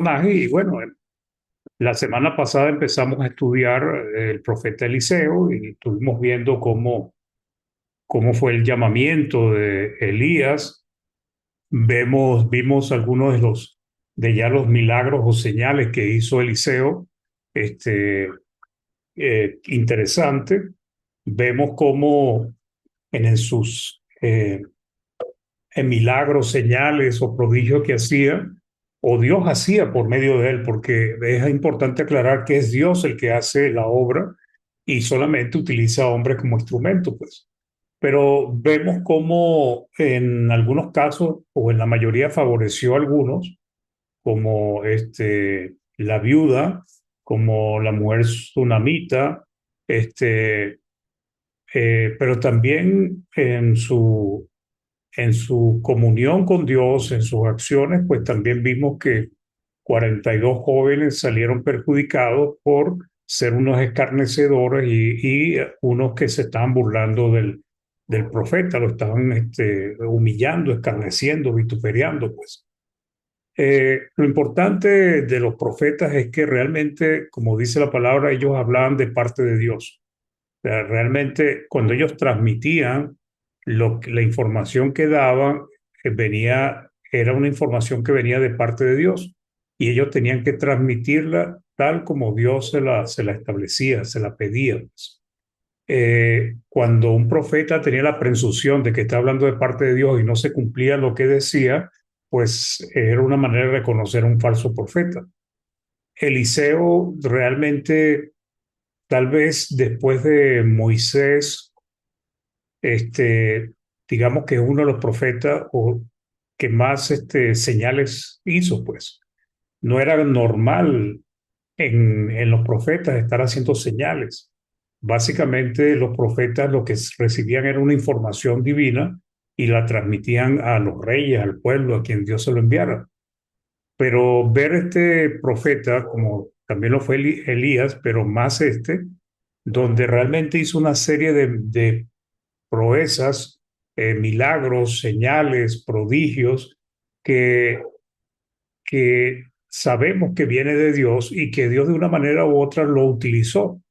personajes y bueno, la semana pasada empezamos a estudiar el profeta Eliseo y estuvimos viendo cómo fue el llamamiento de Elías. Vimos algunos de ya los milagros o señales que hizo Eliseo, este, interesante. Vemos cómo en sus en milagros, señales o prodigios que hacía, o Dios hacía por medio de él, porque es importante aclarar que es Dios el que hace la obra y solamente utiliza a hombres como instrumento, pues. Pero vemos cómo en algunos casos, o en la mayoría, favoreció a algunos, como la viuda, como la mujer tsunamita, este, pero también en su comunión con Dios, en sus acciones, pues también vimos que 42 jóvenes salieron perjudicados por ser unos escarnecedores y unos que se estaban burlando del profeta, lo estaban humillando, escarneciendo, vituperiando, pues. Lo importante de los profetas es que realmente, como dice la palabra, ellos hablaban de parte de Dios. O sea, realmente, cuando ellos transmitían la información que daban, era una información que venía de parte de Dios y ellos tenían que transmitirla tal como Dios se la establecía, se la pedía, pues. Cuando un profeta tenía la presunción de que está hablando de parte de Dios y no se cumplía lo que decía, pues era una manera de reconocer a un falso profeta. Eliseo realmente, tal vez después de Moisés, digamos que es uno de los profetas que más señales hizo, pues. No era normal en los profetas estar haciendo señales. Básicamente los profetas lo que recibían era una información divina y la transmitían a los reyes, al pueblo, a quien Dios se lo enviara. Pero ver este profeta, como también lo fue Elías, pero más donde realmente hizo una serie de proezas, milagros, señales, prodigios, que, que sabemos que viene de Dios y que Dios de una manera u otra lo utilizó.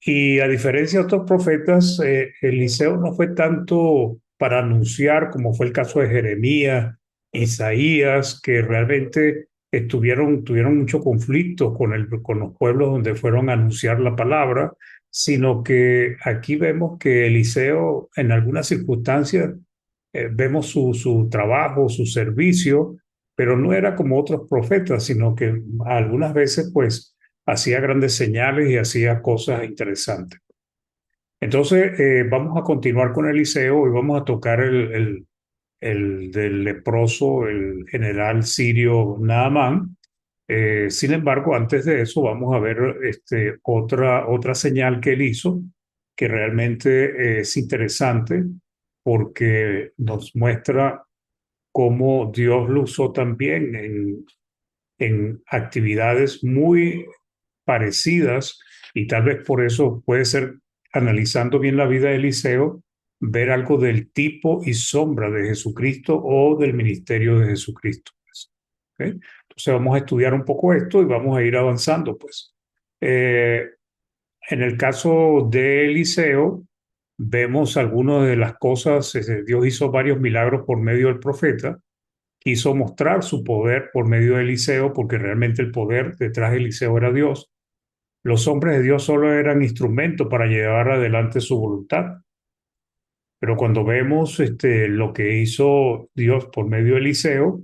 Y a diferencia de otros profetas, Eliseo no fue tanto para anunciar como fue el caso de Jeremías, Isaías, que realmente tuvieron mucho conflicto con los pueblos donde fueron a anunciar la palabra, sino que aquí vemos que Eliseo en algunas circunstancias vemos su trabajo, su servicio, pero no era como otros profetas, sino que algunas veces pues hacía grandes señales y hacía cosas interesantes. Entonces, vamos a continuar con Eliseo y vamos a tocar el del leproso, el general sirio Naamán. Sin embargo, antes de eso, vamos a ver otra señal que él hizo, que realmente es interesante porque nos muestra cómo Dios lo usó también en actividades muy parecidas y tal vez por eso puede ser, analizando bien la vida de Eliseo, ver algo del tipo y sombra de Jesucristo o del ministerio de Jesucristo, pues. ¿Ok? Entonces vamos a estudiar un poco esto y vamos a ir avanzando, pues. Eh, en el caso de Eliseo, vemos algunas de las cosas. Dios hizo varios milagros por medio del profeta, quiso mostrar su poder por medio de Eliseo, porque realmente el poder detrás de Eliseo era Dios. Los hombres de Dios solo eran instrumentos para llevar adelante su voluntad. Pero cuando vemos lo que hizo Dios por medio de Eliseo,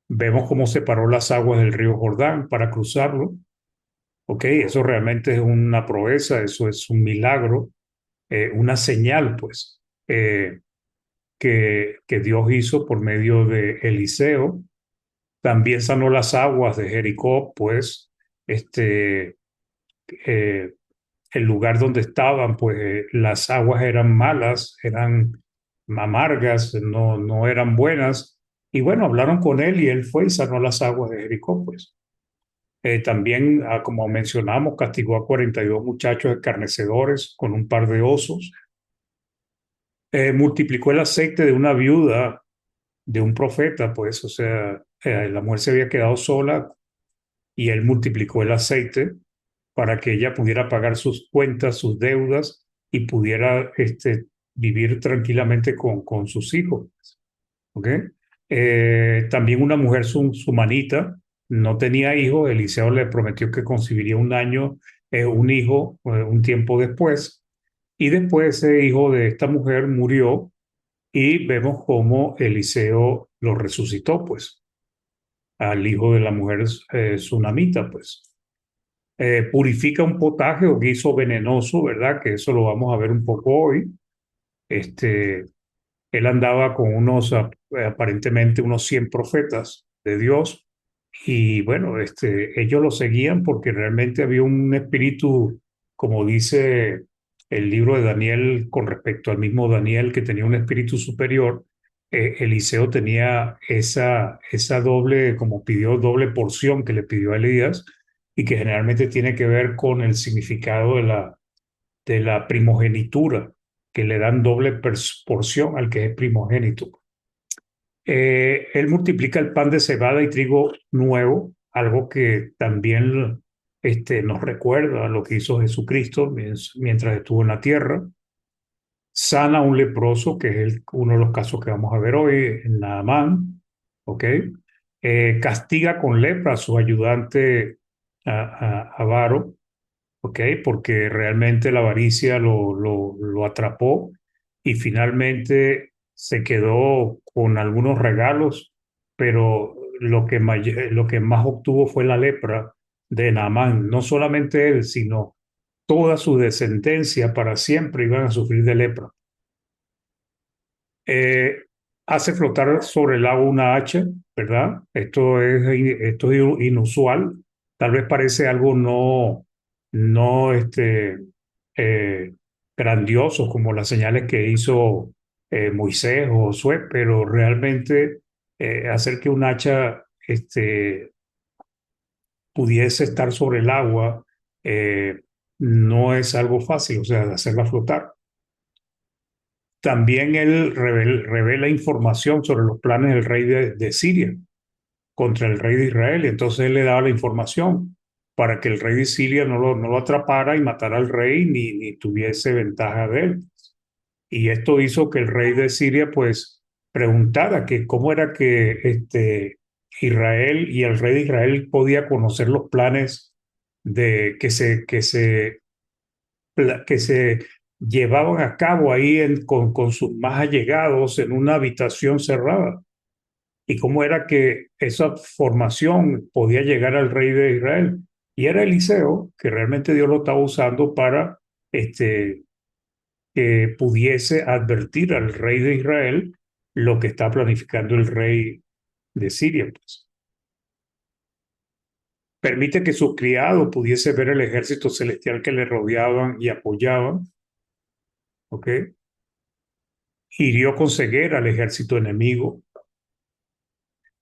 vemos cómo separó las aguas del río Jordán para cruzarlo. Ok, eso realmente es una proeza, eso es un milagro, una señal, pues, que Dios hizo por medio de Eliseo. También sanó las aguas de Jericó, pues, eh, el lugar donde estaban, pues las aguas eran malas, eran amargas, no eran buenas. Y bueno, hablaron con él y él fue y sanó las aguas de Jericó, pues. También, como mencionamos, castigó a 42 muchachos escarnecedores con un par de osos. Multiplicó el aceite de una viuda, de un profeta, pues, o sea, la mujer se había quedado sola y él multiplicó el aceite para que ella pudiera pagar sus cuentas, sus deudas y pudiera vivir tranquilamente con sus hijos. ¿Ok? También una mujer sumanita no tenía hijos. Eliseo le prometió que concibiría un hijo, un tiempo después. Y después ese hijo de esta mujer murió y vemos cómo Eliseo lo resucitó, pues, al hijo de la mujer sunamita, pues. Purifica un potaje o guiso venenoso, ¿verdad? Que eso lo vamos a ver un poco hoy. Este, Él andaba con aparentemente unos 100 profetas de Dios y bueno, ellos lo seguían porque realmente había un espíritu, como dice el libro de Daniel con respecto al mismo Daniel, que tenía un espíritu superior. Eliseo tenía esa doble, como pidió doble porción que le pidió a Elías y que generalmente tiene que ver con el significado de la primogenitura, que le dan doble porción al que es primogénito. Él multiplica el pan de cebada y trigo nuevo, algo que también nos recuerda a lo que hizo Jesucristo mientras estuvo en la tierra. Sana a un leproso, que es uno de los casos que vamos a ver hoy en Naamán, ¿ok? Castiga con lepra a su ayudante avaro, ¿ok? Porque realmente la avaricia lo atrapó y finalmente se quedó con algunos regalos, pero lo que más obtuvo fue la lepra de Naamán. No solamente él, sino toda su descendencia para siempre iban a sufrir de lepra. Eh, Hace flotar sobre el agua una hacha, ¿verdad? Esto es inusual. Tal vez parece algo no eh, grandioso como las señales que hizo Moisés o Josué, pero realmente hacer que un hacha pudiese estar sobre el agua eh, no es algo fácil, o sea, de hacerla flotar. También él revela información sobre los planes del rey de Siria contra el rey de Israel. Y entonces él le daba la información para que el rey de Siria no lo atrapara y matara al rey ni tuviese ventaja de él. Y esto hizo que el rey de Siria pues preguntara que cómo era que Israel y el rey de Israel podía conocer los planes de que se llevaban a cabo ahí con sus más allegados en una habitación cerrada. Y cómo era que esa formación podía llegar al rey de Israel. Y era Eliseo, que realmente Dios lo estaba usando para que pudiese advertir al rey de Israel lo que está planificando el rey de Siria, pues. Permite que su criado pudiese ver el ejército celestial que le rodeaban y apoyaban, ¿ok? Hirió con ceguera al ejército enemigo.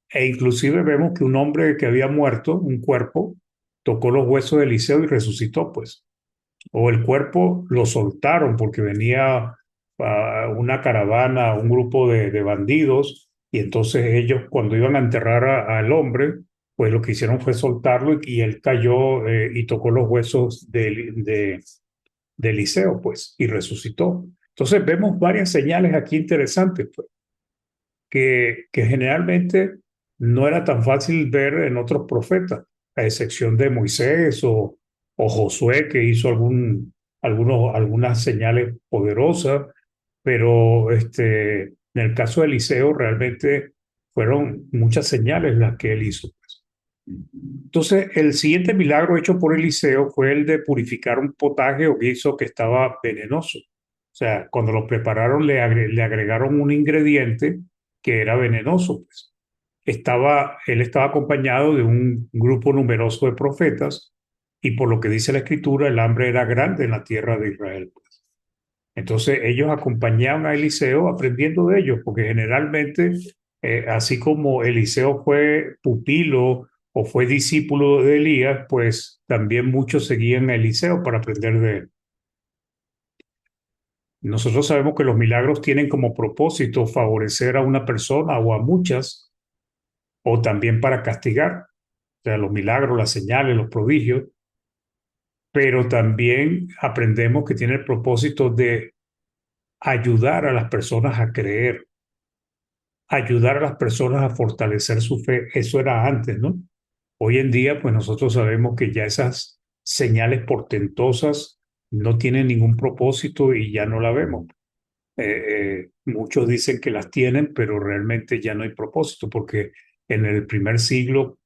E inclusive vemos que un hombre que había muerto, un cuerpo, tocó los huesos de Eliseo y resucitó, pues. O el cuerpo lo soltaron porque venía una caravana, un grupo de bandidos, y entonces ellos cuando iban a enterrar al hombre, pues lo que hicieron fue soltarlo y él cayó y tocó los huesos de Eliseo, pues, y resucitó. Entonces vemos varias señales aquí interesantes, pues, que generalmente no era tan fácil ver en otros profetas, a excepción de Moisés o Josué, que hizo algunas señales poderosas, pero en el caso de Eliseo realmente fueron muchas señales las que él hizo, pues. Entonces, el siguiente milagro hecho por Eliseo fue el de purificar un potaje o guiso que estaba venenoso. O sea, cuando lo prepararon le agregaron un ingrediente que era venenoso, pues. Él estaba acompañado de un grupo numeroso de profetas y por lo que dice la escritura, el hambre era grande en la tierra de Israel, pues. Entonces ellos acompañaban a Eliseo aprendiendo de ellos, porque generalmente, así como Eliseo fue pupilo o fue discípulo de Elías, pues también muchos seguían a Eliseo para aprender de él. Nosotros sabemos que los milagros tienen como propósito favorecer a una persona o a muchas, o también para castigar, o sea, los milagros, las señales, los prodigios, pero también aprendemos que tiene el propósito de ayudar a las personas a creer, ayudar a las personas a fortalecer su fe. Eso era antes, ¿no? Hoy en día, pues nosotros sabemos que ya esas señales portentosas no tienen ningún propósito y ya no la vemos. Muchos dicen que las tienen, pero realmente ya no hay propósito, porque en el primer siglo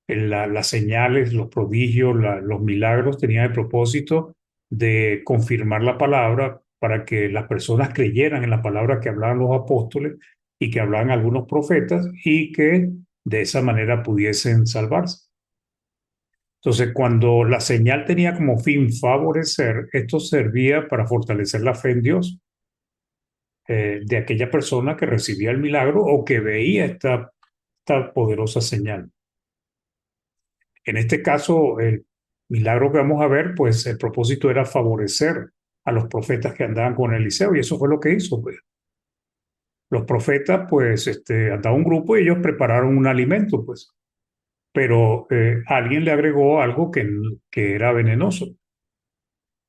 las señales, los prodigios, los milagros tenían el propósito de confirmar la palabra para que las personas creyeran en la palabra que hablaban los apóstoles y que hablaban algunos profetas y que de esa manera pudiesen salvarse. Entonces, cuando la señal tenía como fin favorecer, esto servía para fortalecer la fe en Dios de aquella persona que recibía el milagro o que veía esta poderosa señal. En este caso, el milagro que vamos a ver, pues el propósito era favorecer a los profetas que andaban con Eliseo y eso fue lo que hizo. Pues. Los profetas, pues, andaba un grupo y ellos prepararon un alimento, pues, pero alguien le agregó algo que era venenoso.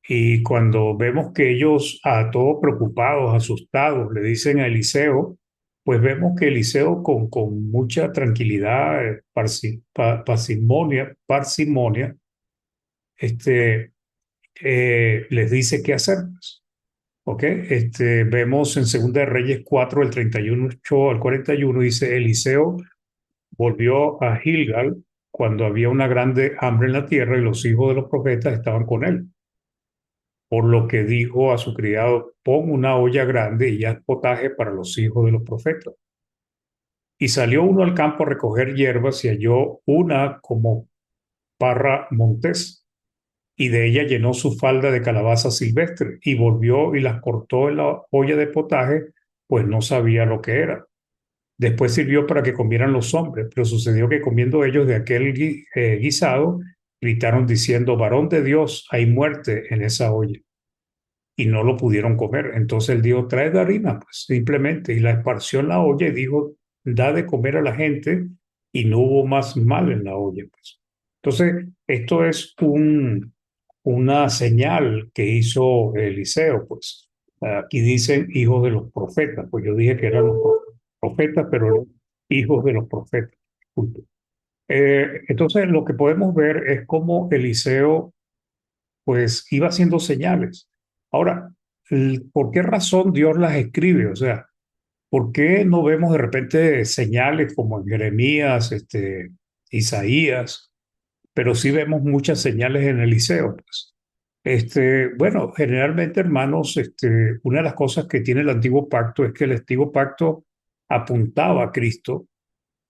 Y cuando vemos que ellos, a todos preocupados, asustados, le dicen a Eliseo, pues vemos que Eliseo con mucha tranquilidad, parsimonia, este, les dice qué hacer. Pues, ¿ok? Vemos en Segunda de Reyes 4, el 31 al 41, dice, Eliseo volvió a Gilgal cuando había una grande hambre en la tierra y los hijos de los profetas estaban con él. Por lo que dijo a su criado, pon una olla grande y haz potaje para los hijos de los profetas. Y salió uno al campo a recoger hierbas y halló una como parra montés, y de ella llenó su falda de calabaza silvestre, y volvió y las cortó en la olla de potaje, pues no sabía lo que era. Después sirvió para que comieran los hombres, pero sucedió que comiendo ellos de aquel guisado, gritaron diciendo, varón de Dios, hay muerte en esa olla y no lo pudieron comer. Entonces él dijo, trae de harina, pues simplemente, y la esparció en la olla y dijo, da de comer a la gente y no hubo más mal en la olla. Pues. Entonces, esto es una señal que hizo Eliseo, pues. Aquí dicen hijos de los profetas, pues yo dije que eran los profetas, pero no hijos de los profetas. Punto. Entonces, lo que podemos ver es cómo Eliseo pues iba haciendo señales. Ahora, ¿por qué razón Dios las escribe? O sea, ¿por qué no vemos de repente señales como en Jeremías, Isaías, pero sí vemos muchas señales en Eliseo? Pues? Bueno, generalmente, hermanos, una de las cosas que tiene el antiguo pacto es que el antiguo pacto apuntaba a Cristo.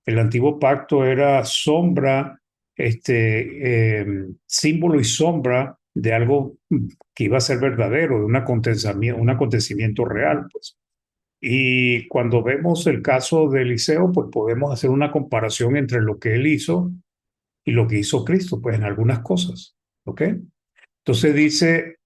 El antiguo pacto era sombra, símbolo y sombra de algo que iba a ser verdadero, de un acontecimiento real. Pues. Y cuando vemos el caso de Eliseo, pues podemos hacer una comparación entre lo que él hizo y lo que hizo Cristo, pues en algunas cosas. ¿Ok? Entonces dice,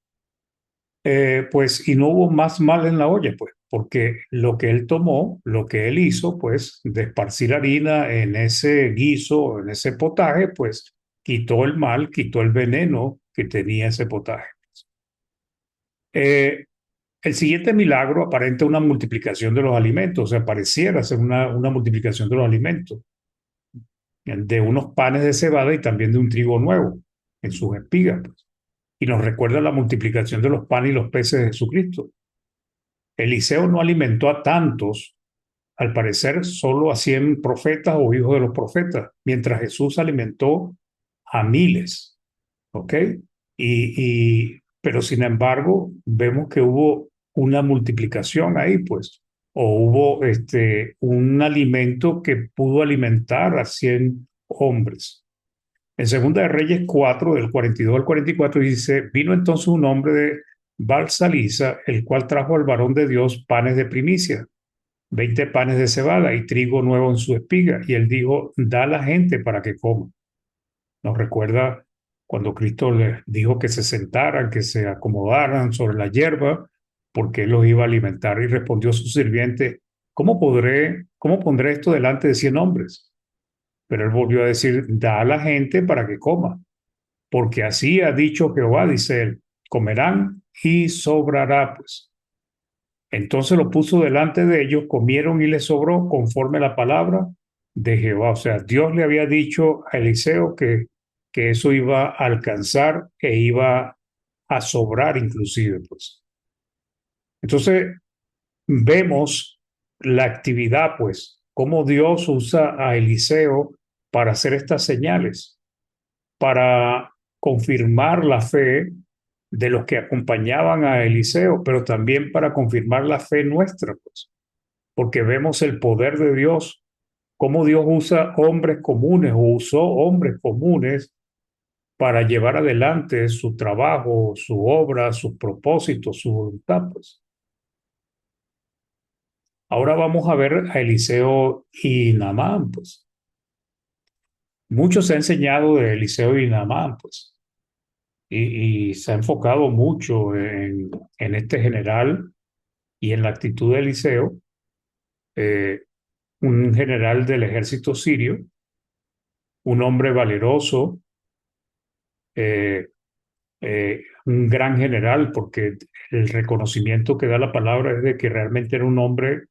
pues, y no hubo más mal en la olla, pues, porque lo que él tomó, lo que él hizo, pues, de esparcir harina en ese guiso, en ese potaje, pues, quitó el mal, quitó el veneno que tenía ese potaje. Eh, el siguiente milagro aparenta una multiplicación de los alimentos, o sea, pareciera ser una multiplicación de los alimentos, de unos panes de cebada y también de un trigo nuevo en sus espigas, pues. Y nos recuerda la multiplicación de los panes y los peces de Jesucristo. Eliseo no alimentó a tantos, al parecer solo a 100 profetas o hijos de los profetas, mientras Jesús alimentó a miles, ¿ok? Pero sin embargo, vemos que hubo una multiplicación ahí, pues, o hubo un alimento que pudo alimentar a 100 hombres. En Segunda de Reyes 4, del 42 al 44, dice, vino entonces un hombre de Balsalisa, el cual trajo al varón de Dios panes de primicia, 20 panes de cebada y trigo nuevo en su espiga. Y él dijo, da a la gente para que coma. Nos recuerda cuando Cristo les dijo que se sentaran, que se acomodaran sobre la hierba, porque él los iba a alimentar. Y respondió su sirviente, cómo pondré esto delante de 100 hombres? Pero él volvió a decir, da a la gente para que coma, porque así ha dicho Jehová, dice él, comerán y sobrará, pues. Entonces lo puso delante de ellos, comieron y les sobró conforme a la palabra de Jehová. O sea, Dios le había dicho a Eliseo que eso iba a alcanzar e iba a sobrar inclusive, pues. Entonces vemos la actividad, pues, cómo Dios usa a Eliseo para hacer estas señales, para confirmar la fe de los que acompañaban a Eliseo, pero también para confirmar la fe nuestra, pues, porque vemos el poder de Dios, cómo Dios usa hombres comunes o usó hombres comunes para llevar adelante su trabajo, su obra, sus propósitos, su voluntad, pues. Ahora vamos a ver a Eliseo y Naamán, pues. Mucho se ha enseñado de Eliseo y Naamán, pues, y se ha enfocado mucho en este general y en la actitud de Eliseo, eh, un general del ejército sirio, un hombre valeroso, eh, un gran general, porque el reconocimiento que da la palabra es de que realmente era un hombre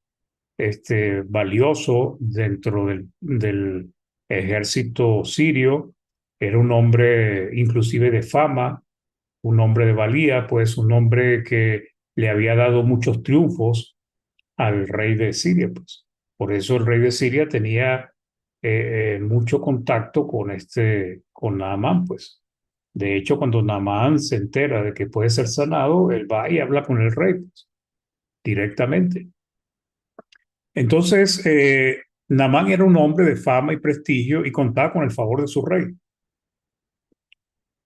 valioso dentro del ejército sirio, era un hombre inclusive de fama, un hombre de valía, pues un hombre que le había dado muchos triunfos al rey de Siria, pues. Por eso el rey de Siria tenía mucho contacto con Naamán, pues. De hecho, cuando Naamán se entera de que puede ser sanado, él va y habla con el rey, pues, directamente. Entonces, Naamán era un hombre de fama y prestigio y contaba con el favor de su rey.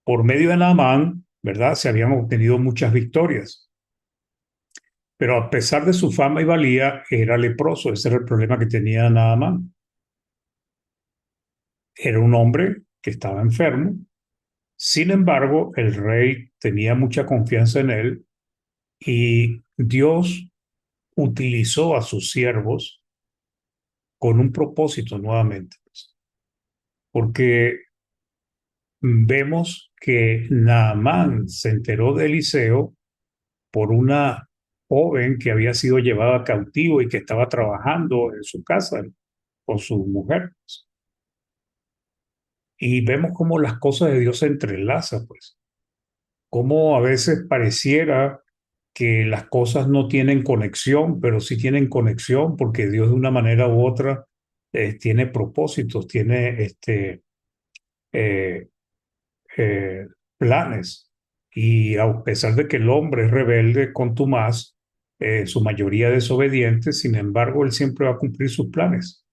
Por medio de Naamán, ¿verdad? Se habían obtenido muchas victorias. Pero a pesar de su fama y valía, era leproso. Ese era el problema que tenía Naamán. Era un hombre que estaba enfermo. Sin embargo, el rey tenía mucha confianza en él y Dios utilizó a sus siervos con un propósito nuevamente. Porque vemos que Naamán se enteró de Eliseo por una joven que había sido llevada cautivo y que estaba trabajando en su casa con su mujer. Y vemos cómo las cosas de Dios se entrelazan, pues. Cómo a veces pareciera que las cosas no tienen conexión, pero sí tienen conexión porque Dios de una manera u otra tiene propósitos, tiene eh, eh, planes. Y a pesar de que el hombre es rebelde, contumaz, su mayoría desobediente, sin embargo, él siempre va a cumplir sus planes,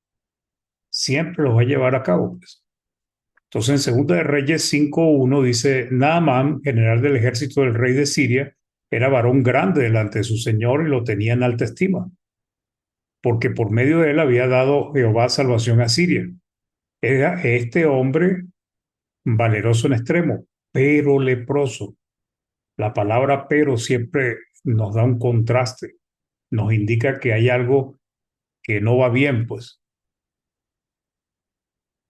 siempre los va a llevar a cabo, pues. Entonces, en Segunda de Reyes 5:1 dice, Naamán, general del ejército del rey de Siria, era varón grande delante de su señor y lo tenía en alta estima, porque por medio de él había dado Jehová salvación a Siria. Era este hombre valeroso en extremo, pero leproso. La palabra pero siempre nos da un contraste, nos indica que hay algo que no va bien, pues.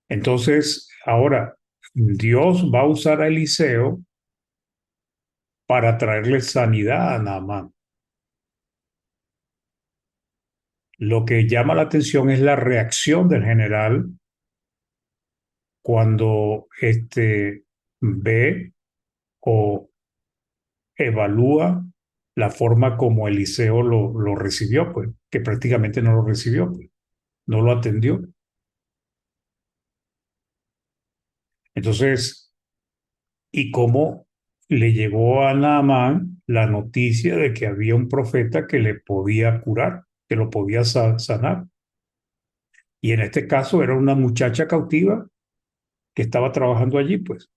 Entonces, ahora, Dios va a usar a Eliseo para traerle sanidad a Naamán. Lo que llama la atención es la reacción del general cuando ve o evalúa la forma como Eliseo lo recibió, pues, que prácticamente no lo recibió, pues, no lo atendió. Entonces, y cómo le llegó a Naamán la noticia de que había un profeta que le podía curar, que lo podía sanar. Y en este caso era una muchacha cautiva que estaba trabajando allí, pues.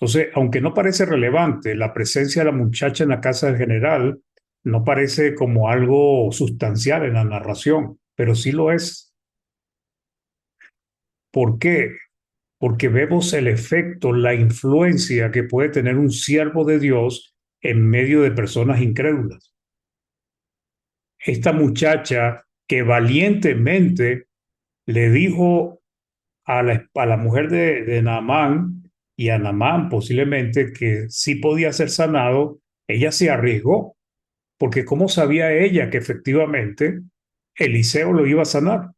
Entonces, aunque no parece relevante, la presencia de la muchacha en la casa del general no parece como algo sustancial en la narración, pero sí lo es. ¿Por qué? Porque vemos el efecto, la influencia que puede tener un siervo de Dios en medio de personas incrédulas. Esta muchacha que valientemente le dijo a la mujer de Naamán y a Naamán posiblemente que sí podía ser sanado, ella se arriesgó, porque ¿cómo sabía ella que efectivamente Eliseo lo iba a sanar?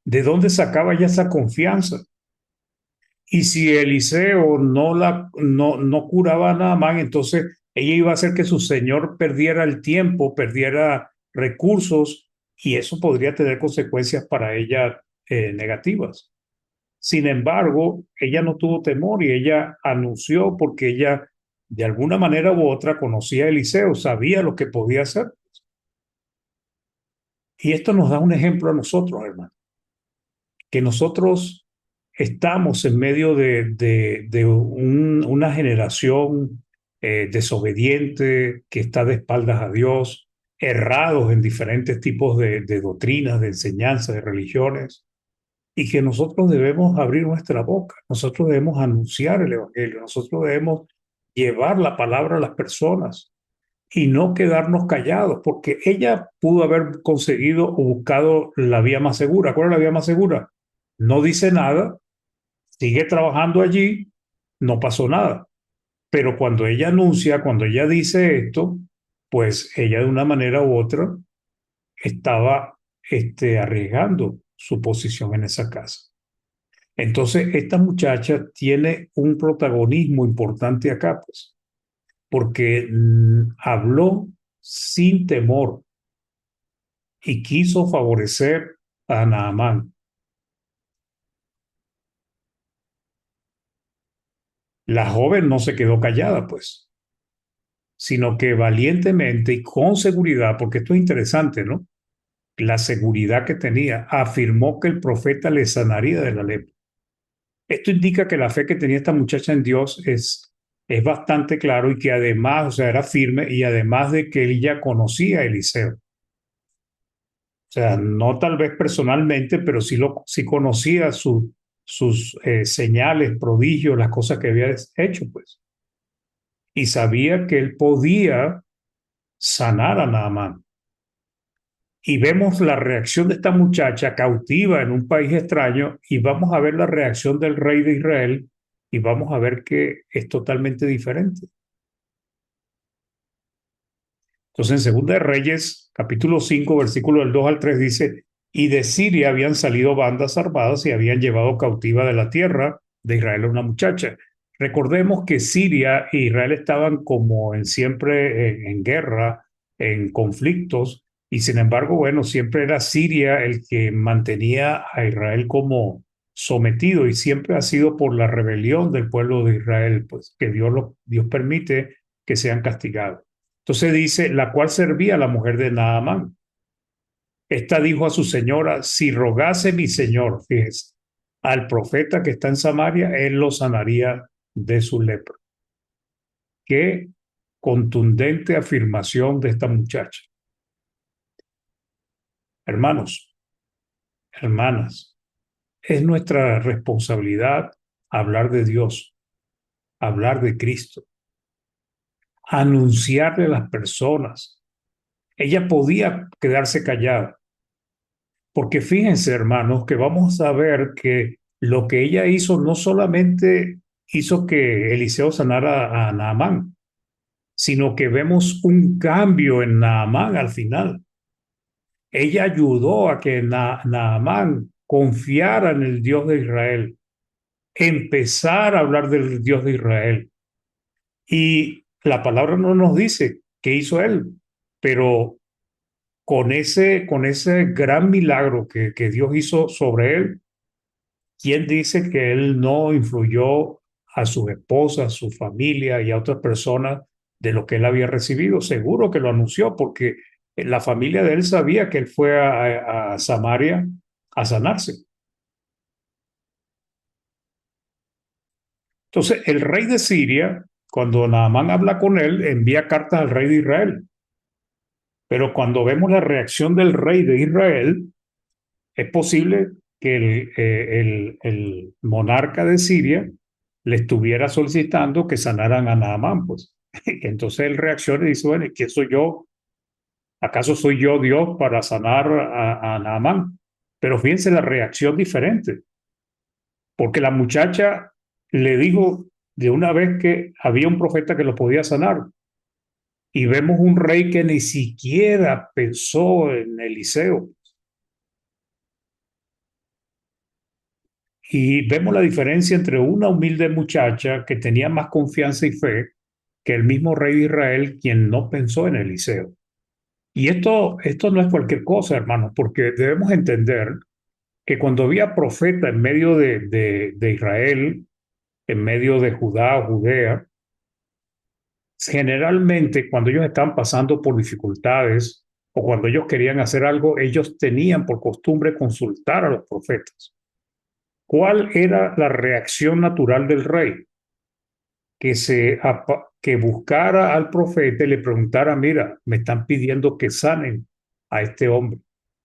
¿De dónde sacaba ella esa confianza? Y si Eliseo no curaba a Naamán, entonces ella iba a hacer que su señor perdiera el tiempo, perdiera recursos, y eso podría tener consecuencias para ella negativas. Sin embargo, ella no tuvo temor y ella anunció porque ella de alguna manera u otra conocía a Eliseo, sabía lo que podía hacer. Y esto nos da un ejemplo a nosotros, hermano, que nosotros estamos en medio de una generación desobediente que está de espaldas a Dios, errados en diferentes tipos de doctrinas, de enseñanzas, de religiones, y que nosotros debemos abrir nuestra boca, nosotros debemos anunciar el Evangelio, nosotros debemos llevar la palabra a las personas y no quedarnos callados, porque ella pudo haber conseguido o buscado la vía más segura. ¿Cuál es la vía más segura? No dice nada, sigue trabajando allí, no pasó nada. Pero cuando ella anuncia, cuando ella dice esto, pues ella de una manera u otra estaba arriesgando su posición en esa casa. Entonces, esta muchacha tiene un protagonismo importante acá, pues, porque habló sin temor y quiso favorecer a Naamán. La joven no se quedó callada, pues, sino que valientemente y con seguridad, porque esto es interesante, ¿no? La seguridad que tenía, afirmó que el profeta le sanaría de la lepra. Esto indica que la fe que tenía esta muchacha en Dios es bastante claro y que además, o sea, era firme y además de que ella conocía a Eliseo. O sea, no tal vez personalmente, pero sí conocía sus señales, prodigios, las cosas que había hecho, pues. Y sabía que él podía sanar a Naamán. Y vemos la reacción de esta muchacha cautiva en un país extraño y vamos a ver la reacción del rey de Israel y vamos a ver que es totalmente diferente. Entonces, en Segunda de Reyes, capítulo 5 versículo del 2 al 3 dice, y de Siria habían salido bandas armadas y habían llevado cautiva de la tierra de Israel a una muchacha. Recordemos que Siria e Israel estaban como en siempre en guerra, en conflictos, y sin embargo, bueno, siempre era Siria el que mantenía a Israel como sometido y siempre ha sido por la rebelión del pueblo de Israel, pues que Dios permite que sean castigados. Entonces dice, la cual servía a la mujer de Naamán. Esta dijo a su señora, si rogase mi señor, fíjese, al profeta que está en Samaria, él lo sanaría de su lepra. Qué contundente afirmación de esta muchacha. Hermanos, hermanas, es nuestra responsabilidad hablar de Dios, hablar de Cristo, anunciarle a las personas. Ella podía quedarse callada, porque fíjense, hermanos, que vamos a ver que lo que ella hizo no solamente hizo que Eliseo sanara a Naamán, sino que vemos un cambio en Naamán al final. Ella ayudó a que Naamán confiara en el Dios de Israel, empezar a hablar del Dios de Israel. Y la palabra no nos dice qué hizo él, pero con ese gran milagro que Dios hizo sobre él, ¿quién dice que él no influyó a sus esposas, a su familia y a otras personas de lo que él había recibido? Seguro que lo anunció porque la familia de él sabía que él fue a Samaria a sanarse. Entonces, el rey de Siria, cuando Naamán habla con él, envía cartas al rey de Israel. Pero cuando vemos la reacción del rey de Israel, es posible que el monarca de Siria le estuviera solicitando que sanaran a Naamán, pues. Entonces él reacciona y dice, bueno, ¿quién soy yo? ¿Acaso soy yo Dios para sanar a Naamán? Pero fíjense la reacción diferente. porque la muchacha le dijo de una vez que había un profeta que lo podía sanar. Y vemos un rey que ni siquiera pensó en Eliseo. Y vemos la diferencia entre una humilde muchacha que tenía más confianza y fe que el mismo rey de Israel, quien no pensó en Eliseo. Y esto no es cualquier cosa, hermanos, porque debemos entender que cuando había profeta en medio de Israel, en medio de Judá o Judea, generalmente cuando ellos estaban pasando por dificultades o cuando ellos querían hacer algo, ellos tenían por costumbre consultar a los profetas. ¿Cuál era la reacción natural del rey? Que buscara al profeta y le preguntara, mira, me están pidiendo que sanen a este hombre,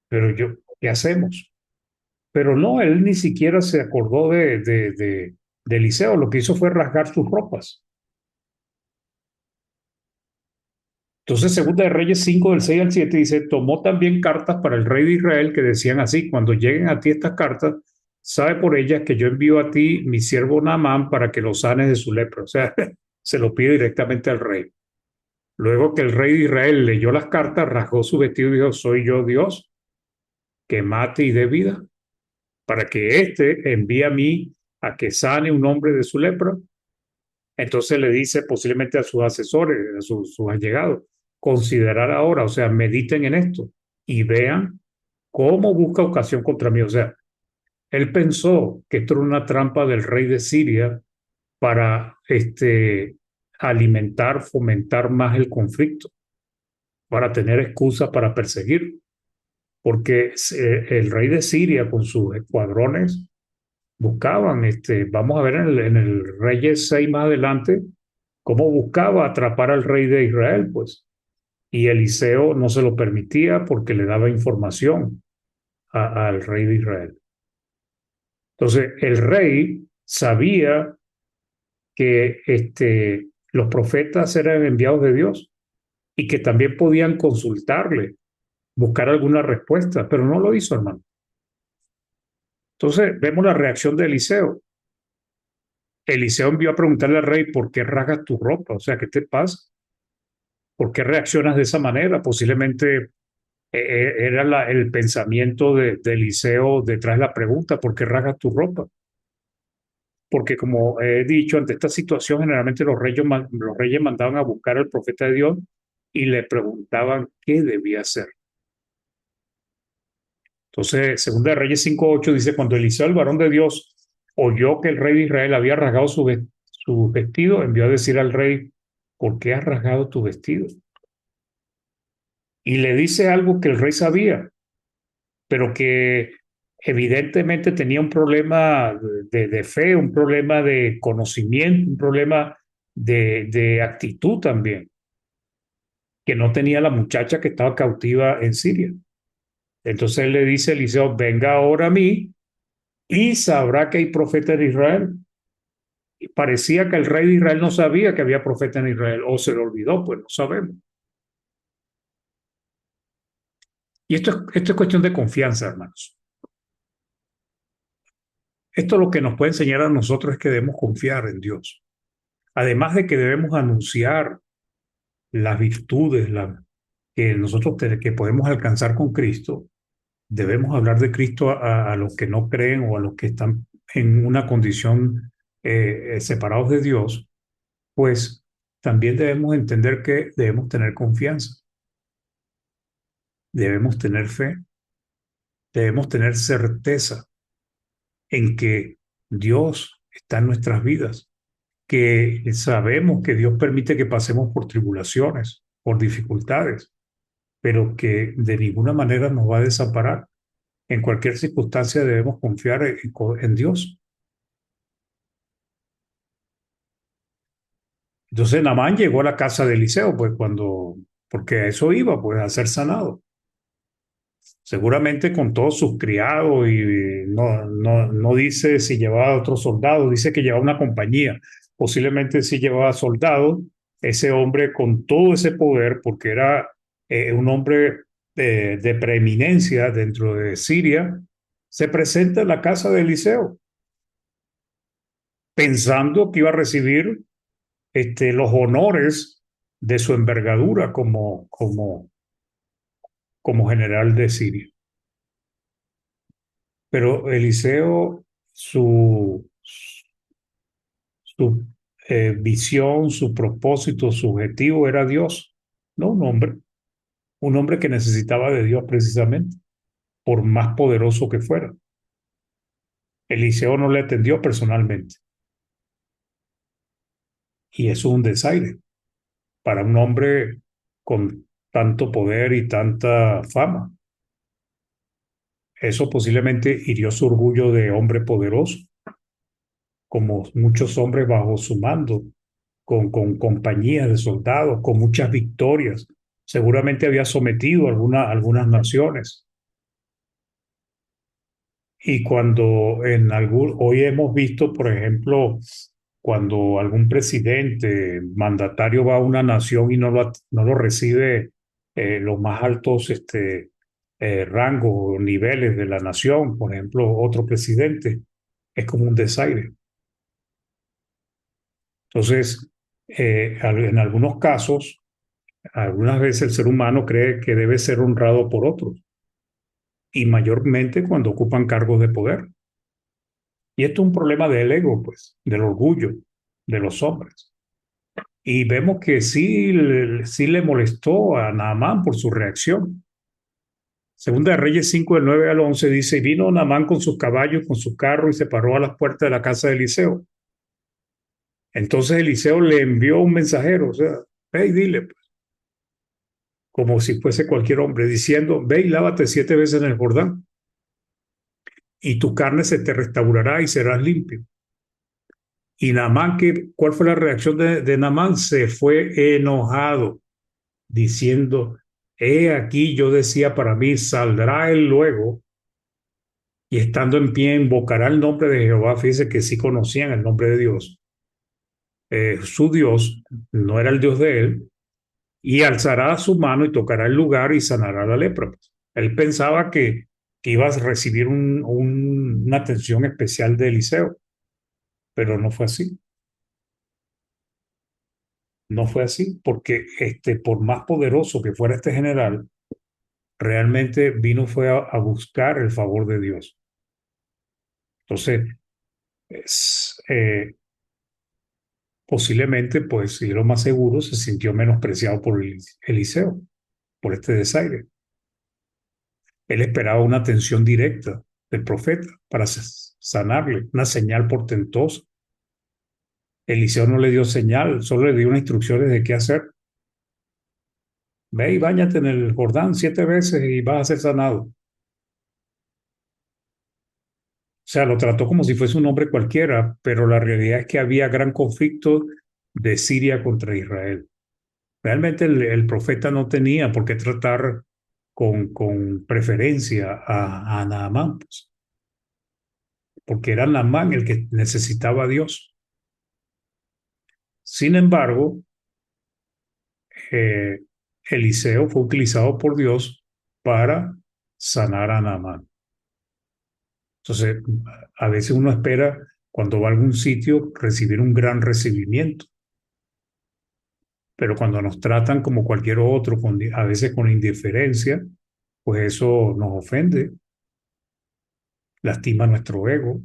pero yo, ¿qué hacemos? Pero no, él ni siquiera se acordó de Eliseo, lo que hizo fue rasgar sus ropas. Entonces, Segunda de Reyes 5 del 6 al 7 dice, tomó también cartas para el rey de Israel que decían así, cuando lleguen a ti estas cartas, sabe por ellas que yo envío a ti mi siervo Naamán para que lo sanes de su lepra. O sea, se lo pide directamente al rey. Luego que el rey de Israel leyó las cartas, rasgó su vestido y dijo, soy yo Dios, que mate y dé vida, para que éste envíe a mí a que sane un hombre de su lepra. Entonces le dice posiblemente a sus asesores, a sus allegados, considerar ahora, o sea, mediten en esto y vean cómo busca ocasión contra mí. O sea, él pensó que esto era una trampa del rey de Siria para alimentar, fomentar más el conflicto, para tener excusas para perseguir, porque el rey de Siria con sus escuadrones buscaban, vamos a ver en el Reyes 6 más adelante, cómo buscaba atrapar al rey de Israel, pues. Y Eliseo no se lo permitía porque le daba información al rey de Israel. Entonces, el rey sabía que los profetas eran enviados de Dios y que también podían consultarle, buscar alguna respuesta, pero no lo hizo, hermano. Entonces, vemos la reacción de Eliseo. Eliseo envió a preguntarle al rey, ¿por qué rasgas tu ropa? O sea, ¿qué te pasa? ¿Por qué reaccionas de esa manera? Posiblemente era el pensamiento de Eliseo detrás de la pregunta, ¿por qué rasgas tu ropa? Porque como he dicho, ante esta situación generalmente los reyes mandaban a buscar al profeta de Dios y le preguntaban qué debía hacer. Entonces, Segunda de Reyes 5:8 dice, cuando Eliseo, el varón de Dios, oyó que el rey de Israel había rasgado su vestido, envió a decir al rey, ¿por qué has rasgado tu vestido? Y le dice algo que el rey sabía, pero que evidentemente tenía un problema de fe, un problema de conocimiento, un problema de actitud también, que no tenía la muchacha que estaba cautiva en Siria. Entonces él le dice a Eliseo, venga ahora a mí y sabrá que hay profeta en Israel. Y parecía que el rey de Israel no sabía que había profeta en Israel, o se lo olvidó, pues no sabemos. Y esto es cuestión de confianza, hermanos. Esto lo que nos puede enseñar a nosotros es que debemos confiar en Dios. Además de que debemos anunciar las virtudes que nosotros que podemos alcanzar con Cristo, debemos hablar de Cristo a los que no creen o a los que están en una condición separados de Dios, pues también debemos entender que debemos tener confianza, debemos tener fe, debemos tener certeza en que Dios está en nuestras vidas, que sabemos que Dios permite que pasemos por tribulaciones, por dificultades, pero que de ninguna manera nos va a desamparar. En cualquier circunstancia debemos confiar en Dios. Entonces Naamán llegó a la casa de Eliseo, pues porque a eso iba, pues a ser sanado. Seguramente con todos sus criados y no dice si llevaba a otros soldados, dice que llevaba una compañía. Posiblemente si llevaba soldados, ese hombre con todo ese poder, porque era un hombre de preeminencia dentro de Siria, se presenta en la casa de Eliseo pensando que iba a recibir los honores de su envergadura como general de Siria. Pero Eliseo, su visión, su propósito, su objetivo era Dios, no un hombre que necesitaba de Dios precisamente, por más poderoso que fuera. Eliseo no le atendió personalmente y eso es un desaire para un hombre con tanto poder y tanta fama. Eso posiblemente hirió su orgullo de hombre poderoso, como muchos hombres bajo su mando, con compañías de soldados, con muchas victorias. Seguramente había sometido a algunas naciones. Y cuando hoy hemos visto, por ejemplo, cuando algún presidente, mandatario va a una nación y no lo recibe los más altos rangos o niveles de la nación, por ejemplo, otro presidente, es como un desaire. Entonces, en algunos casos, algunas veces el ser humano cree que debe ser honrado por otros, y mayormente cuando ocupan cargos de poder. Y esto es un problema del ego, pues, del orgullo de los hombres. Y vemos que sí le molestó a Naamán por su reacción. Segunda de Reyes 5 del 9 al 11 dice, y vino Naamán con sus caballos, con su carro, y se paró a las puertas de la casa de Eliseo. Entonces Eliseo le envió un mensajero, o sea, ve y dile, pues, como si fuese cualquier hombre, diciendo, ve y lávate 7 veces en el Jordán, y tu carne se te restaurará y serás limpio. Y Naamán, ¿cuál fue la reacción de Naamán? Se fue enojado, diciendo, he aquí yo decía para mí, saldrá él luego y estando en pie invocará el nombre de Jehová. Fíjese que sí conocían el nombre de Dios. Su Dios no era el Dios de él, y alzará su mano y tocará el lugar y sanará la lepra. Él pensaba que iba a recibir una atención especial de Eliseo, pero no fue así. No fue así, porque por más poderoso que fuera este general, realmente vino fue a buscar el favor de Dios. Entonces, posiblemente, pues, y lo más seguro, se sintió menospreciado por Eliseo, por este desaire. Él esperaba una atención directa del profeta para sanarle, una señal portentosa. Eliseo no le dio señal, solo le dio unas instrucciones de qué hacer. Ve y báñate en el Jordán 7 veces y vas a ser sanado. O sea, lo trató como si fuese un hombre cualquiera, pero la realidad es que había gran conflicto de Siria contra Israel. Realmente el profeta no tenía por qué tratar con preferencia a Naamán, pues, porque era Naamán el que necesitaba a Dios. Sin embargo, eh, Eliseo fue utilizado por Dios para sanar a Naamán. Entonces, a veces uno espera cuando va a algún sitio recibir un gran recibimiento, pero cuando nos tratan como cualquier otro, a veces con indiferencia, pues eso nos ofende, lastima nuestro ego.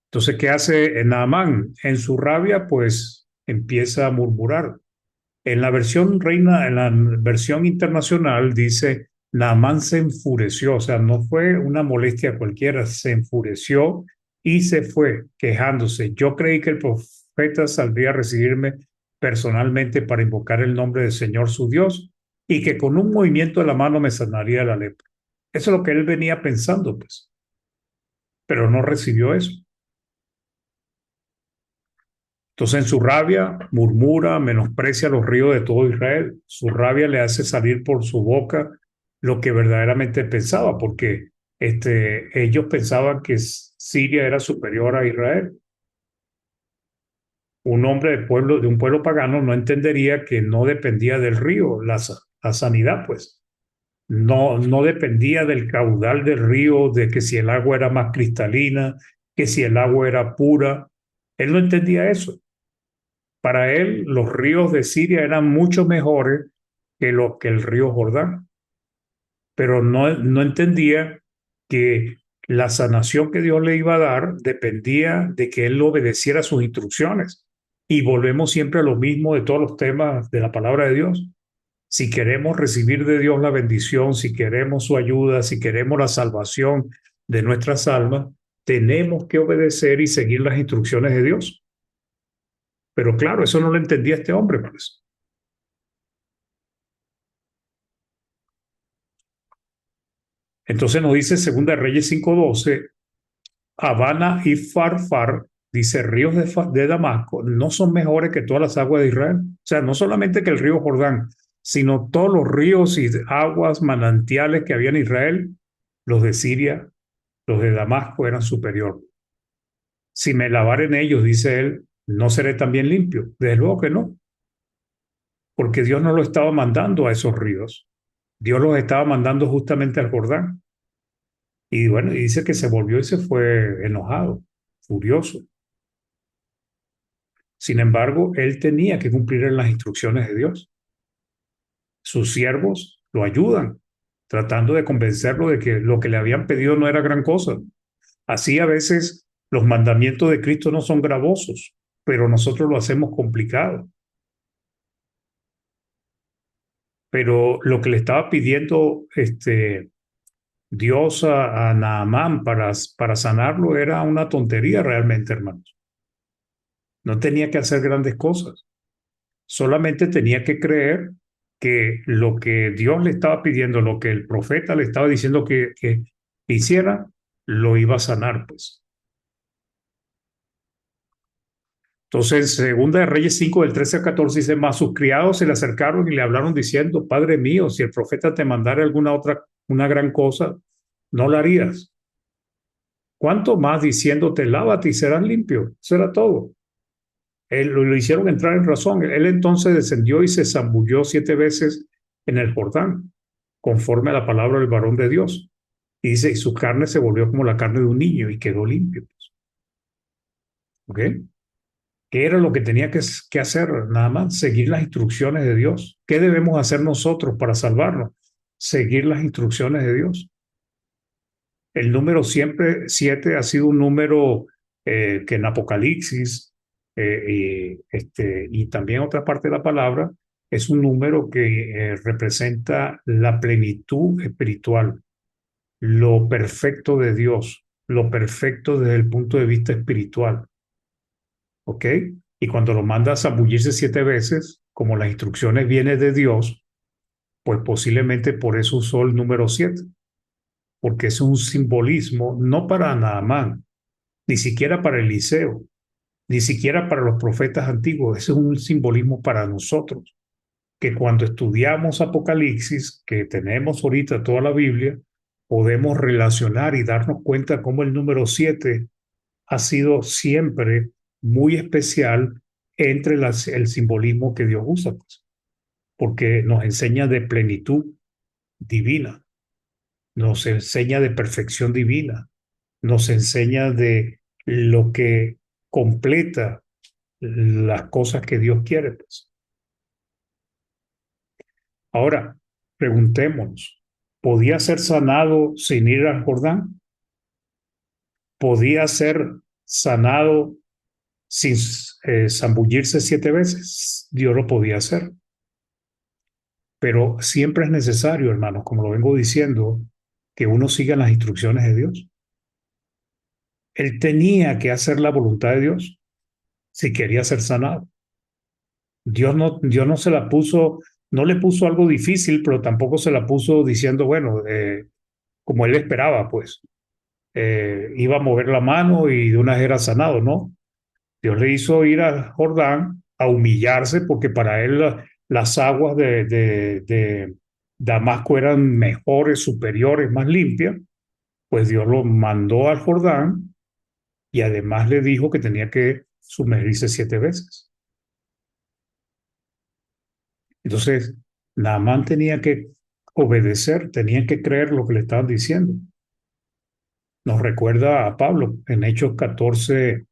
Entonces, ¿qué hace Naamán? En su rabia, pues empieza a murmurar. En la versión reina, en la versión internacional dice, Naamán se enfureció, o sea, no fue una molestia cualquiera, se enfureció y se fue quejándose. Yo creí que el profeta saldría a recibirme personalmente para invocar el nombre del Señor su Dios y que con un movimiento de la mano me sanaría la lepra. Eso es lo que él venía pensando, pues, pero no recibió eso. Entonces, en su rabia, murmura, menosprecia los ríos de todo Israel. Su rabia le hace salir por su boca lo que verdaderamente pensaba, porque ellos pensaban que Siria era superior a Israel. Un hombre de un pueblo pagano no entendería que no dependía del río, la sanidad, pues. No dependía del caudal del río, de que si el agua era más cristalina, que si el agua era pura. Él no entendía eso. Para él, los ríos de Siria eran mucho mejores que, que el río Jordán, pero no entendía que la sanación que Dios le iba a dar dependía de que él obedeciera sus instrucciones. Y volvemos siempre a lo mismo de todos los temas de la palabra de Dios. Si queremos recibir de Dios la bendición, si queremos su ayuda, si queremos la salvación de nuestras almas, tenemos que obedecer y seguir las instrucciones de Dios. Pero claro, eso no lo entendía este hombre, pues. Entonces nos dice Segunda Reyes 5:12, Habana y Farfar, dice, ríos de Damasco, no son mejores que todas las aguas de Israel. O sea, no solamente que el río Jordán, sino todos los ríos y aguas manantiales que había en Israel, los de Siria, los de Damasco eran superiores. Si me lavar en ellos, dice él, no seré también limpio. Desde luego que no, porque Dios no lo estaba mandando a esos ríos. Dios los estaba mandando justamente al Jordán. Y bueno, y dice que se volvió y se fue enojado, furioso. Sin embargo, él tenía que cumplir en las instrucciones de Dios. Sus siervos lo ayudan, tratando de convencerlo de que lo que le habían pedido no era gran cosa. Así a veces los mandamientos de Cristo no son gravosos, pero nosotros lo hacemos complicado. Pero lo que le estaba pidiendo Dios a Naamán para sanarlo era una tontería realmente, hermanos. No tenía que hacer grandes cosas. Solamente tenía que creer que lo que Dios le estaba pidiendo, lo que el profeta le estaba diciendo que hiciera, lo iba a sanar, pues. Entonces, Segunda de Reyes 5 del 13 al 14 dice, más sus criados se le acercaron y le hablaron diciendo, Padre mío, si el profeta te mandara alguna otra, una gran cosa, no la harías. ¿Cuánto más diciéndote, lávate y serás limpio? Eso era todo. Él, lo hicieron entrar en razón. Él entonces descendió y se zambulló 7 veces en el Jordán, conforme a la palabra del varón de Dios. Y dice, y su carne se volvió como la carne de un niño y quedó limpio. ¿Ok? ¿Qué era lo que tenía que hacer? Nada más seguir las instrucciones de Dios. ¿Qué debemos hacer nosotros para salvarnos? Seguir las instrucciones de Dios. El número siempre 7 ha sido un número que en Apocalipsis y también otra parte de la palabra es un número que representa la plenitud espiritual, lo perfecto de Dios, lo perfecto desde el punto de vista espiritual. ¿Ok? Y cuando lo manda a zambullirse 7 veces, como las instrucciones vienen de Dios, pues posiblemente por eso usó el número 7, porque es un simbolismo no para Naamán, ni siquiera para Eliseo, ni siquiera para los profetas antiguos. Ese es un simbolismo para nosotros, que cuando estudiamos Apocalipsis, que tenemos ahorita toda la Biblia, podemos relacionar y darnos cuenta cómo el número 7 ha sido siempre muy especial entre el simbolismo que Dios usa, pues, porque nos enseña de plenitud divina, nos enseña de perfección divina, nos enseña de lo que completa las cosas que Dios quiere, pues. Ahora, preguntémonos, ¿podía ser sanado sin ir al Jordán? ¿Podía ser sanado sin zambullirse 7 veces? Dios lo podía hacer, pero siempre es necesario, hermanos, como lo vengo diciendo, que uno siga las instrucciones de Dios. Él tenía que hacer la voluntad de Dios si quería ser sanado. Dios no se la puso, no le puso algo difícil, pero tampoco se la puso diciendo, bueno, como él esperaba, pues, iba a mover la mano y de una vez era sanado, ¿no? Dios le hizo ir a Jordán a humillarse porque para él las aguas de Damasco eran mejores, superiores, más limpias, pues Dios lo mandó al Jordán y además le dijo que tenía que sumergirse 7 veces. Entonces, Naamán tenía que obedecer, tenía que creer lo que le estaban diciendo. Nos recuerda a Pablo en Hechos 14,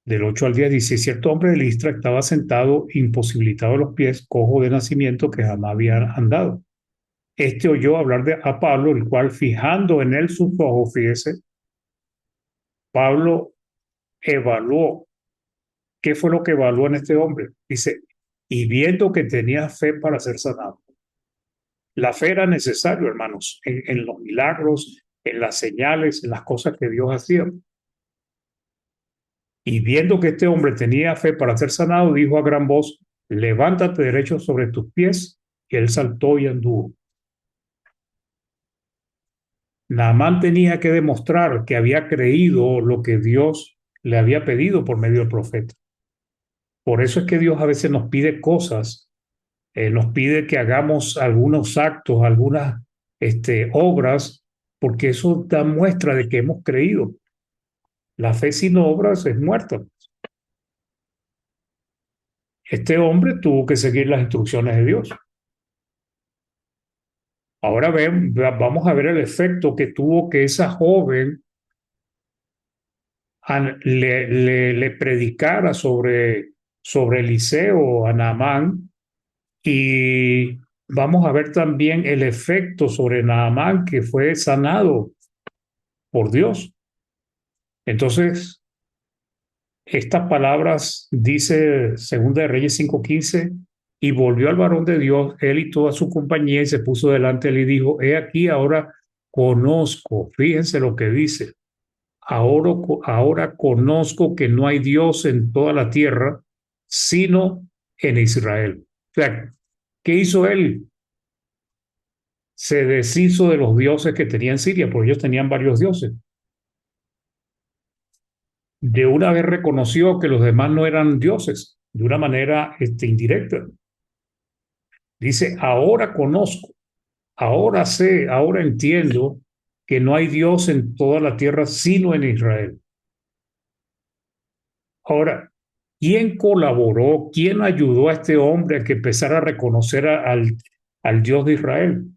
del 8 al 10, dice, cierto hombre de Listra estaba sentado, imposibilitado de los pies, cojo de nacimiento, que jamás había andado. Este oyó hablar a Pablo, el cual fijando en él sus ojos, fíjese, Pablo evaluó. ¿Qué fue lo que evaluó en este hombre? Dice, y viendo que tenía fe para ser sanado. La fe era necesario, hermanos, en los milagros, en las señales, en las cosas que Dios hacía. Y viendo que este hombre tenía fe para ser sanado, dijo a gran voz, levántate derecho sobre tus pies. Y él saltó y anduvo. Naamán tenía que demostrar que había creído lo que Dios le había pedido por medio del profeta. Por eso es que Dios a veces nos pide cosas, nos pide que hagamos algunos actos, algunas obras, porque eso da muestra de que hemos creído. La fe sin obras es muerta. Este hombre tuvo que seguir las instrucciones de Dios. Ahora vamos a ver el efecto que tuvo que esa joven le predicara sobre Eliseo a Naamán, y vamos a ver también el efecto sobre Naamán, que fue sanado por Dios. Entonces, estas palabras dice Segunda de Reyes 5:15, y volvió al varón de Dios, él y toda su compañía, y se puso delante de él y dijo, he aquí ahora conozco, fíjense lo que dice, ahora conozco que no hay Dios en toda la tierra, sino en Israel. O sea, ¿qué hizo él? Se deshizo de los dioses que tenía en Siria, porque ellos tenían varios dioses. De una vez reconoció que los demás no eran dioses, de una manera indirecta. Dice, ahora conozco, ahora sé, ahora entiendo que no hay Dios en toda la tierra sino en Israel. Ahora, ¿quién colaboró, quién ayudó a este hombre a que empezara a reconocer al Dios de Israel?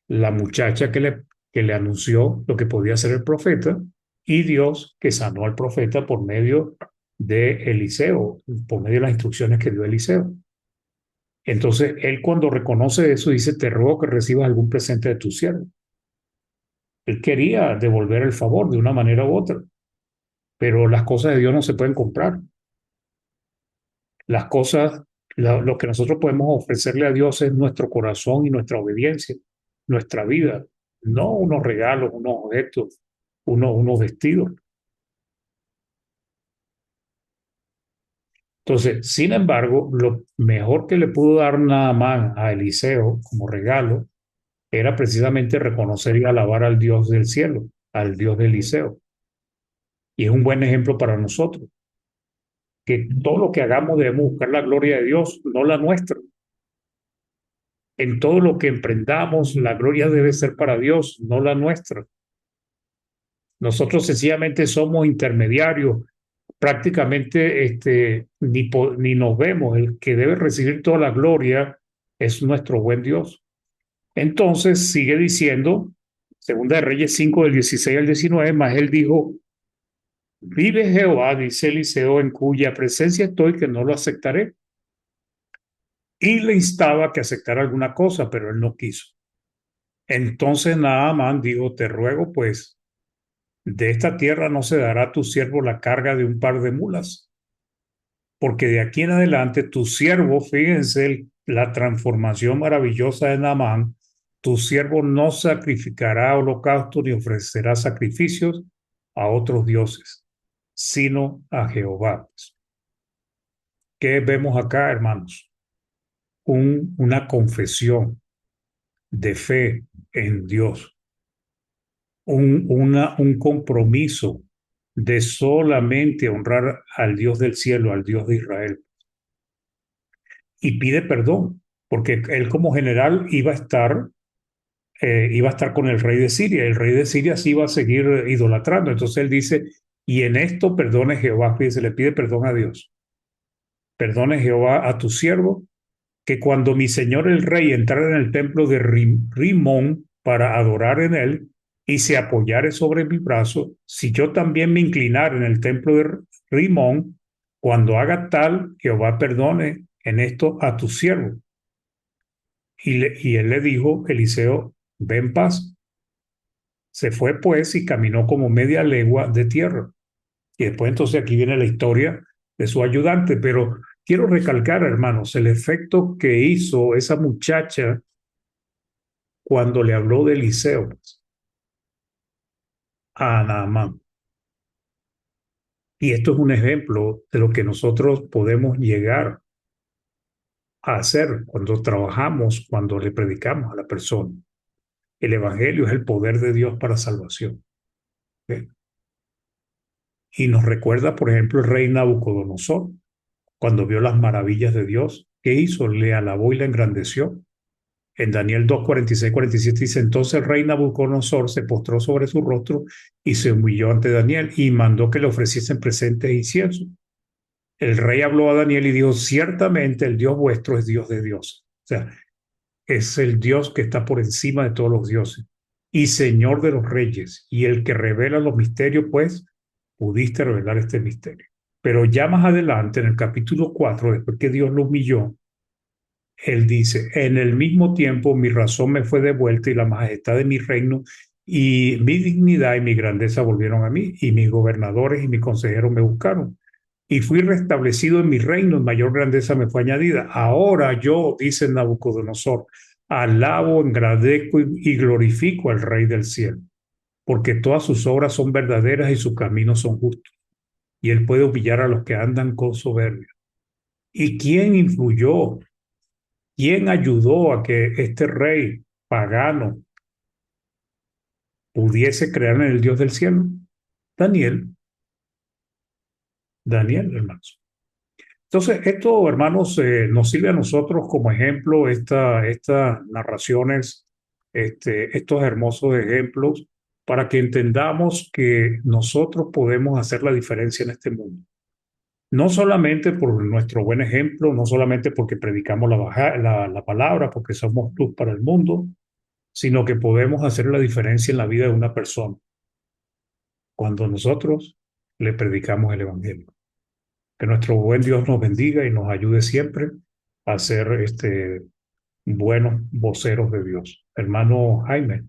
La muchacha que le anunció lo que podía ser el profeta, y Dios que sanó al profeta por medio de Eliseo, por medio de las instrucciones que dio Eliseo. Entonces, él cuando reconoce eso dice, te ruego que recibas algún presente de tu siervo. Él quería devolver el favor de una manera u otra, pero las cosas de Dios no se pueden comprar. Las cosas, lo que nosotros podemos ofrecerle a Dios es nuestro corazón y nuestra obediencia, nuestra vida, no unos regalos, unos objetos, unos vestidos. Entonces, sin embargo, lo mejor que le pudo dar Naamán a Eliseo como regalo era precisamente reconocer y alabar al Dios del cielo, al Dios de Eliseo. Y es un buen ejemplo para nosotros, que todo lo que hagamos debemos buscar la gloria de Dios, no la nuestra. En todo lo que emprendamos, la gloria debe ser para Dios, no la nuestra. Nosotros sencillamente somos intermediarios, prácticamente ni nos vemos. El que debe recibir toda la gloria es nuestro buen Dios. Entonces sigue diciendo, Segunda de Reyes 5 del 16 al 19, mas él dijo, vive Jehová, dice Eliseo, en cuya presencia estoy, que no lo aceptaré. Y le instaba que aceptara alguna cosa, pero él no quiso. Entonces Naamán dijo, te ruego pues, de esta tierra no se dará a tu siervo la carga de un par de mulas, porque de aquí en adelante tu siervo, fíjense la transformación maravillosa de Naamán, tu siervo no sacrificará holocausto ni ofrecerá sacrificios a otros dioses, sino a Jehová. ¿Qué vemos acá, hermanos? Una confesión de fe en Dios, un compromiso de solamente honrar al Dios del cielo, al Dios de Israel, y pide perdón, porque él como general iba a estar con el rey de Siria. El rey de Siria sí iba a seguir idolatrando. Entonces él dice, y en esto perdone Jehová, se le pide perdón a Dios. Perdone Jehová a tu siervo, que cuando mi señor el rey entrara en el templo de Rimón para adorar en él, y se apoyare sobre mi brazo, si yo también me inclinara en el templo de Rimón, cuando haga tal, Jehová perdone en esto a tu siervo. Y él le dijo, Eliseo, ven paz. Se fue pues y caminó como media legua de tierra. Y después entonces aquí viene la historia de su ayudante, pero quiero recalcar, hermanos, el efecto que hizo esa muchacha cuando le habló de Eliseo a Naamán. Y esto es un ejemplo de lo que nosotros podemos llegar a hacer cuando trabajamos, cuando le predicamos a la persona. El Evangelio es el poder de Dios para salvación. ¿Ok? Y nos recuerda, por ejemplo, el rey Nabucodonosor, cuando vio las maravillas de Dios. ¿Qué hizo? Le alabó y le engrandeció. En Daniel 2, 46, 47 dice, entonces el rey Nabucodonosor se postró sobre su rostro y se humilló ante Daniel y mandó que le ofreciesen presentes e incienso. El rey habló a Daniel y dijo, ciertamente el Dios vuestro es Dios de dioses. O sea, es el Dios que está por encima de todos los dioses y Señor de los reyes y el que revela los misterios, pues pudiste revelar este misterio. Pero ya más adelante, en el capítulo 4, después que Dios lo humilló, él dice, en el mismo tiempo mi razón me fue devuelta y la majestad de mi reino y mi dignidad y mi grandeza volvieron a mí y mis gobernadores y mis consejeros me buscaron. Y fui restablecido en mi reino, en mayor grandeza me fue añadida. Ahora yo, dice Nabucodonosor, alabo, engrandezco y glorifico al Rey del cielo, porque todas sus obras son verdaderas y sus caminos son justos. Y él puede humillar a los que andan con soberbia. ¿Y quién influyó? ¿Quién ayudó a que este rey pagano pudiese creer en el Dios del cielo? Daniel, Daniel, hermanos. Entonces, esto, hermanos, nos sirve a nosotros como ejemplo, estas narraciones, estos hermosos ejemplos, para que entendamos que nosotros podemos hacer la diferencia en este mundo. No solamente por nuestro buen ejemplo, no solamente porque predicamos la palabra, porque somos luz para el mundo, sino que podemos hacer la diferencia en la vida de una persona cuando nosotros le predicamos el Evangelio. Que nuestro buen Dios nos bendiga y nos ayude siempre a ser buenos voceros de Dios. Hermano Jaime.